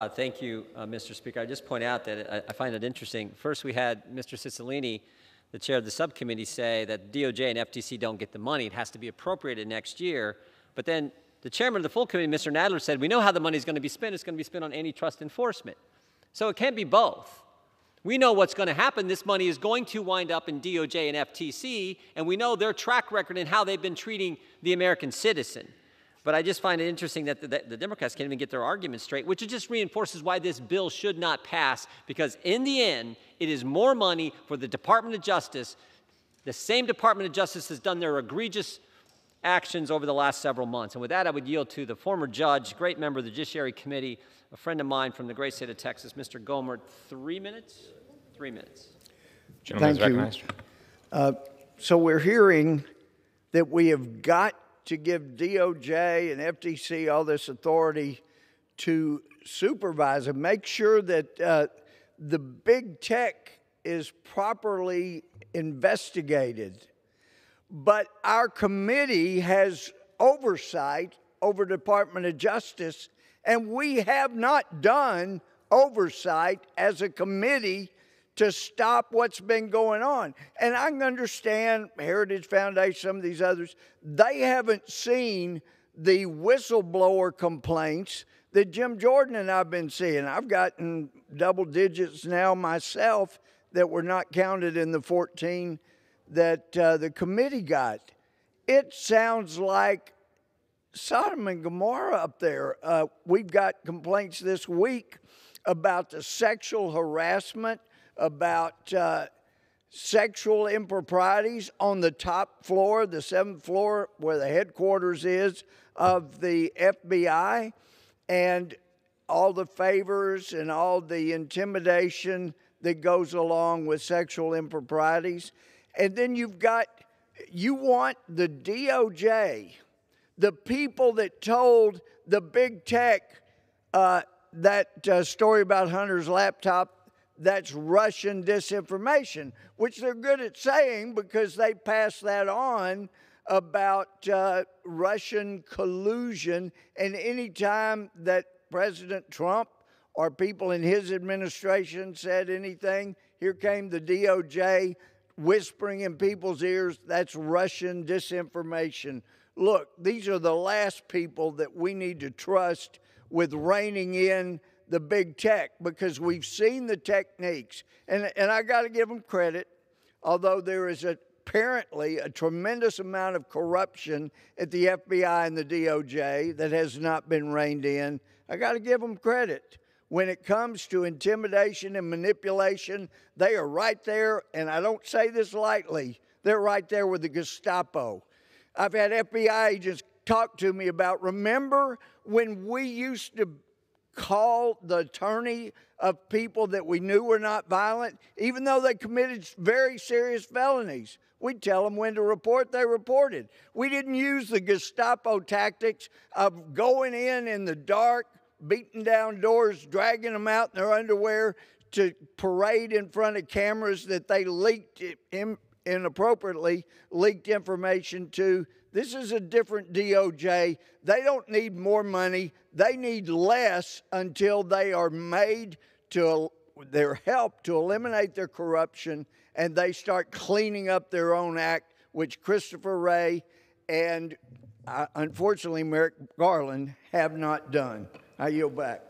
Thank you, Mr. Speaker. I just point out that I find it interesting. First, we had Mr. Cicilline, the chair of the subcommittee, say that DOJ and FTC don't get the money. It has to be appropriated next year. But then the chairman of the full committee, Mr. Nadler, said, we know how the money is going to be spent. It's going to be spent on antitrust enforcement. So it can't be both. We know what's going to happen. This money is going to wind up in DOJ and FTC, and we know their track record and how they've been treating the American citizen. But I just find it interesting that the Democrats can't even get their argument straight, which just reinforces why this bill should not pass, because in the end, it is more money for the Department of Justice. The same Department of Justice has done their egregious actions over the last several months. And with that, I would yield to the former judge, great member of the Judiciary Committee, a friend of mine from the great state of Texas, Mr. Gohmert. 3 minutes? 3 minutes. Gentleman is recognized. So we're hearing that we have got to give DOJ and FTC all this authority to supervise and make sure that the big tech is properly investigated. But our committee has oversight over the Department of Justice, and we have not done oversight as a committee to stop what's been going on. And I can understand Heritage Foundation, some of these others, they haven't seen the whistleblower complaints that Jim Jordan and I have been seeing. I've gotten double digits now myself that were not counted in the 14 that the committee got. It sounds like Sodom and Gomorrah up there. We've got complaints this week about the sexual harassment, about sexual improprieties on the top floor, the 7th floor where the headquarters is of the FBI, and all the favors and all the intimidation that goes along with sexual improprieties. And then you want the DOJ, the people that told the big tech that story about Hunter's laptop, that's Russian disinformation, which they're good at saying because they pass that on about Russian collusion. And any time that President Trump or people in his administration said anything, here came the DOJ whispering in people's ears, that's Russian disinformation. Look, these are the last people that we need to trust with reining in the big tech, because we've seen the techniques. And I got to give them credit, although there is apparently a tremendous amount of corruption at the FBI and the DOJ that has not been reined in. I got to give them credit. When it comes to intimidation and manipulation, they are right there, and I don't say this lightly, they're right there with the Gastapo. I've had FBI agents talk to me about, remember when we used to call the attorney of people that we knew were not violent, even though they committed very serious felonies? We'd tell them when to report, they reported. We didn't use the Gestapo tactics of going in the dark, beating down doors, dragging them out in their underwear to parade in front of cameras that they leaked inappropriately, leaked information to. This is a different DOJ. They don't need more money. They need less until they are made to their help to eliminate their corruption, and they start cleaning up their own act, which Christopher Wray and unfortunately Merrick Garland have not done. I yield back.